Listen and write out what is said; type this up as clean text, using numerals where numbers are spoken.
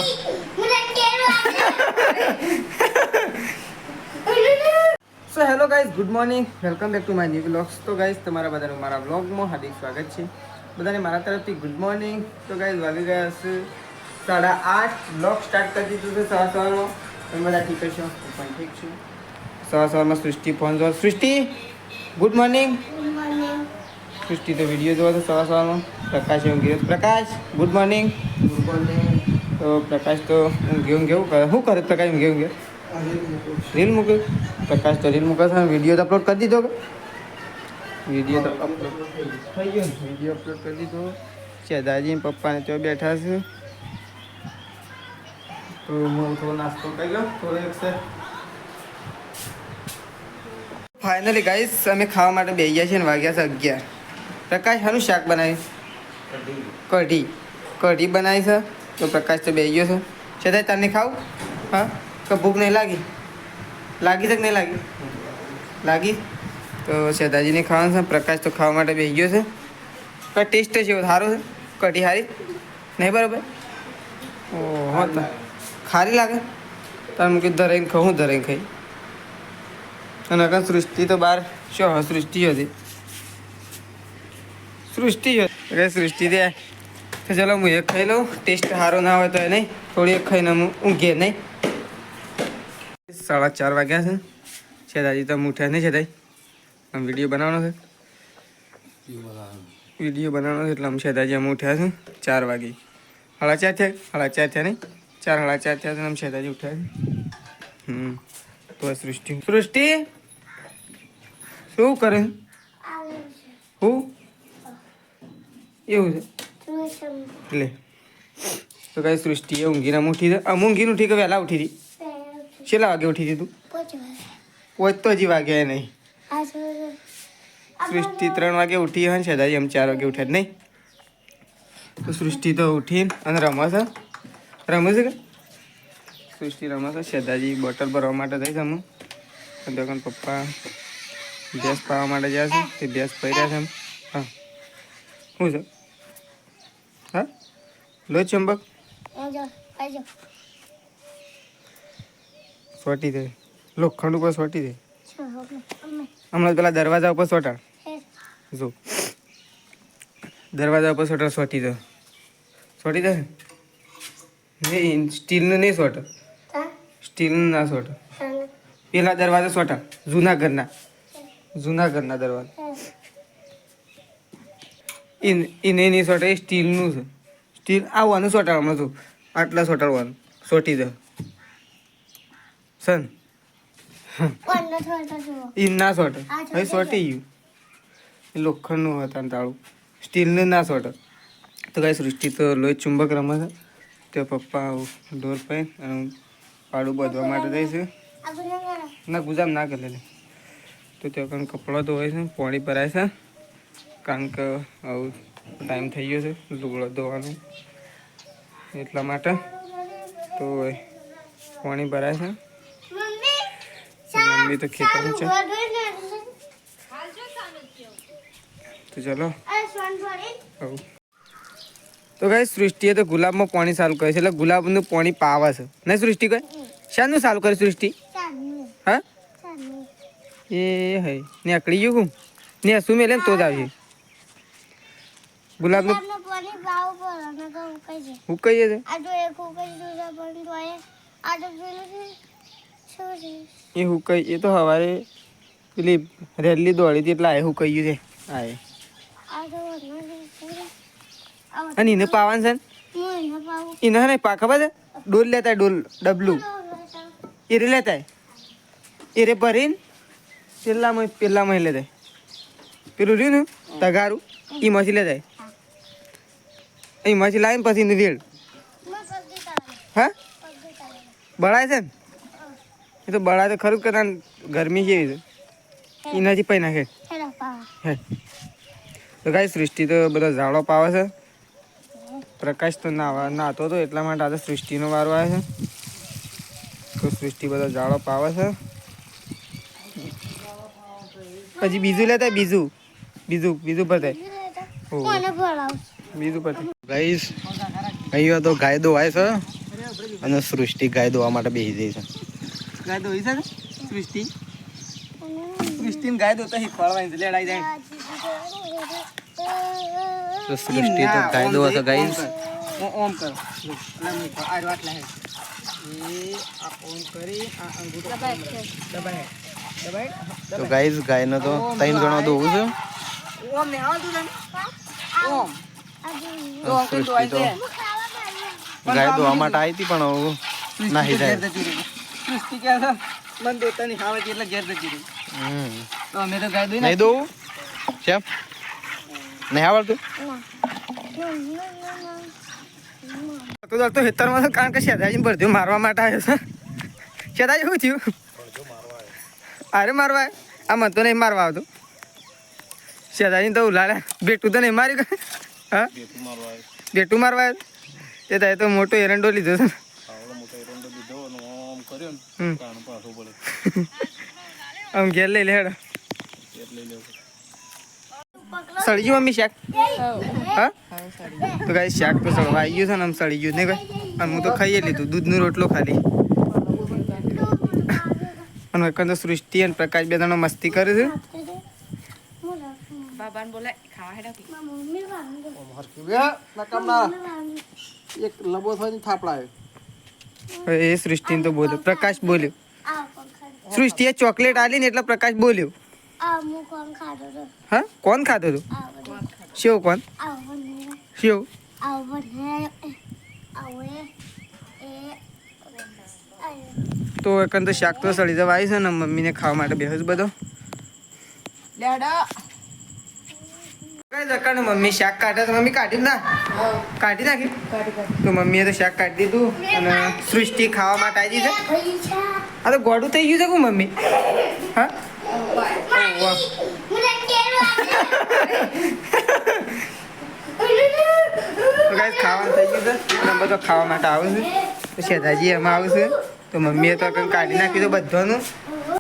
So hello guys, good morning, welcome back to my new vlogs. તો guys તમારા બધાનું મારા વ્લોગમાં હાર્દિક સ્વાગત છે. બધાને મારા તરફથી ગુડ મોર્નિંગ. તો ગાઈઝ વાગી ગયા હશે 8:30. વ્લોગ સ્ટાર્ટ કરી દીધું છે સવારમાં. તમે બધા ઠીક છો? હું પણ ઠીક છું. સવારમાં સૃષ્ટિ ફોન જો. સૃષ્ટિ ગુડ મોર્નિંગ. સૃષ્ટિ તો વિડીયો જોવા તો સવારમાં. પ્રકાશ એવું ગયો. પ્રકાશ ગુડ મોર્નિંગ. Good morning. તો પ્રકાશ તો હું કેવું શું કરે પ્રકાશ? હું કેવું રીલ મૂકે. પ્રકાશ તો રીલ મૂકે છે. વિડીયો તો અપલોડ કરી દીધો કે? વિડીયો તો અપલોડ થઈ ગયો ને? વિડીયો અપલોડ કરી દીધો છે. દાદી પપ્પાને તો બેઠા છે. તો હું થોડો નાસ્તો કરી લો. થોડો એક છે. ફાઇનલી ગાઈસ અમે ખાવા માટે બેસી ગયા છીએ ને વાગ્યા છે 11. પ્રકાશ શાનું શાક બનાવ્યું? કઢી બનાવી છે. તો પ્રકાશ તો બેસી ગયો છે. છતાંય તને ખાવું? હા કે ભૂખ નહીં લાગી? લાગી છે કે નહીં લાગી? લાગી. તો શેતાજીને ખાવાનું છે. પ્રકાશ તો ખાવા માટે બેસી ગયો છે. પણ ટેસ્ટ છે સારો છે. કઢી સારી નહીં? બરાબર. ઓહો તો ખારી લાગે. તારે મૂકી ધરાઈને ખાઉં. હું ધરાઈને ખાઈ. અને અગર સૃષ્ટિ તો બહાર શું સૃષ્ટિ હતી. સૃષ્ટિ દે તો ચાલો હું એક ખાઈ લઉં. ટેસ્ટ સારો ના હોય તો એ નહીં. થોડી એક ખાઈને હું ઊંઘે નહીં. 4:30 વાગ્યા છે. શેતાજી તો ઉઠ્યા નહીં. શેતાઈ આમ વિડીયો બનાવવાનો છે. એટલે આમ શેતાજી આમ ઉઠ્યા છે 4 વાગે. 4:30 થયા. 4:30 થયા નહીં? 4:30 થયા છે. આમ શેતાજી ઉઠ્યા છે. તો સૃષ્ટિ શું કરે? હું એવું છે લે. તો કઈ સૃષ્ટિએ ઊંઘીને ઉઠી છે. ઊંઘીને ઉઠી કે વહેલા ઉઠી હતી? કેટલા વાગે ઉઠી હતી તું? 5 તો હજી વાગ્યા નહીં. સૃષ્ટિ 3 વાગે ઉઠી હોય ને શેતાજી એમ 4 વાગે ઉઠ્યા જ નહીં. તો સૃષ્ટિ તો ઉઠી અને રમે છે કે સૃષ્ટિ રમે છે. શેતાજી બોટલ ભરવા માટે થઈ છે. અમે પપ્પા ભેંસ પાવા માટે જાય છે. તે ભેંસ પર્યા છે. હા શું છે? હા લો ચંબક સોટી દે. લોખંડ ઉપર સોટી દે. હમણાં પેલા દરવાજા ઉપર સોટાડ. જો દરવાજા ઉપર સોટી દે. નહીં સ્ટીલનું નહીં સોટ. સ્ટીલનું ના સોટ. પેલા દરવાજા સોટા. જૂનાગઢના દરવાજા એ નહીં સોટા. એ સ્ટીલનું છે. સ્ટીલ આવવાનું સોટાડવાનું છું. આટલા સોટાડવાનું. સોટી દે સન. એ ના સોટ. હવે સોટી ગયું. એ લોખંડનું હતા તાળું. સ્ટીલનું ના સોટ. તો કઈ સૃષ્ટિ તો લોહી ચુંબક રમે છે. તો પપ્પા દોર પાઈ અને પાડું બાંધવા માટે જાય છે. ના ગુજામ ના કરે. તો ત્યાં કંઈ કપડાં ધોવાય છે. પાણી ભરાય છે. કારણ કે આવું ટાઈમ થઈ ગયો છે લુગડો ધોવાનું. એટલા માટે તો પાણી ભરાય છે. મમ્મી તો ખેતરમાં છે. તો ચલો તો કઈ સૃષ્ટિએ તો ગુલાબમાં પાણી ચાલુ કરે છે. એટલે ગુલાબનું પાણી પાવે છે નહીં સૃષ્ટિ? કઈ શાનું ચાલુ કરે સૃષ્ટિ? હા એ હે નીકળી ગયું. ને શું મેલે ને તો જ આવશે. ગુલાબનું હુકાઈએ છે. એ હુકાઈ. એ તો સવારે પેલી રેલી દોડી હતી એટલે આ હુકાઈ ગયું છે. અને એને પાવાનું છે ને એને નહીં પા ખબર છે. ડોલ લેતા ડોલ ડબલું એ રે લેતા એ રે ભરીને પેલામાં લેતા પેલું રહ્યું ને તગારું એમાંથી લેતા એમાંથી લાવીને પછી એને વેળ. હા બળાય છે ને? એ તો બળાય તો ખરું કે ગરમી કેવી છે એનાથી પૈ નાખે. તો કાંઈ સૃષ્ટિ તો બધો ઝાડો પાવે છે. પ્રકાશ તો નાતો હતો એટલા માટે આજે સૃષ્ટિનો વારો આવે છે. તો સૃષ્ટિ બધો ઝાડો પાવે છે. પછી બીજું લેતા બીજું પતાય. બીજું પતાય. ગાઈસ અહીંયા તો ગાય દોવાય છે. અને સૃષ્ટિ ગાય દોવા માટે બેસી જઈ છે. ગાય દોઈ છે સૃષ્ટિ સૃષ્ટિને ગાય દોતા શીખવાડવાની લેડાઈ જાય તો સૃષ્ટિ તો ગાય દોવા છે ગાઈસ. ઓમ કરો આ વાત લાગે એ આ ઓમ કરી આ અંગૂઠો દબાય તો ગાઈસ ગાયનો તો 3 જણો દોવું છે. ઓમ ને આવતું તને ઓમ સૃષ્ટિ તો ગાય દોવા માટે આવી હતી પણ હવે નાહી જાય. સૃષ્ટિ કે મન દોતા નહીં આવે એટલે ઘેર જતી રહી. તો અમે તો ગાય દોઈ નહીં દોવું કેમ નહીં આવડતું? તો હેતરમાં કારણ કે શેતાજી ભરતી મારવા માટે આવ્યો છે. શેતાજી શું થયું? અરે મારવા આ મને તો નહીં મારવા આવતું. શેતાજી તો ઉલાડે બેટું તો નહીં મારી હા બેટું મારવા આવ્યું તે થાય તો મોટો એરંડો લીધો છે. આમ ઘેર લઈ લે હેડો સળી ગયું મમ્મી શાક હા તો ગાઈ શાક તો સળવા આવી ગયું છે ને આમ સળી ગયું નહીં ભાઈ અને હું તો ખાઈ લીધું દૂધનો રોટલો ખાલી અને એક તો સૃષ્ટિ અને પ્રકાશ બે જણો મસ્તી કરે છે. એ સૃષ્ટિને તો બોલ્યો પ્રકાશ બોલ્યો સૃષ્ટિએ ચોકલેટ આલી ને એટલે પ્રકાશ બોલ્યો. હા કોણ ખાતો હતું? શિવ કોણ? શિવ તો એકન તો શાક તો સળી જવા આવી છે ને મમ્મીને ખાવા માટે બેહો જ બધો મમ્મી શાક કાઢે તો મમ્મી કાઢી ના કાઢી નાખી તો મમ્મીએ તો શાક કાઢી દીધું અને સૃષ્ટિ ખાવા માટે આવી છે. આ તો ગોડું થઈ ગયું છે કે મમ્મી હા ખાવાનું થઈ ગયું છે અને બધો ખાવા માટે આવું છે તો શેતાજી એમાં આવું છે તો મમ્મીએ તો કાઢી નાખ્યું તો બધાનું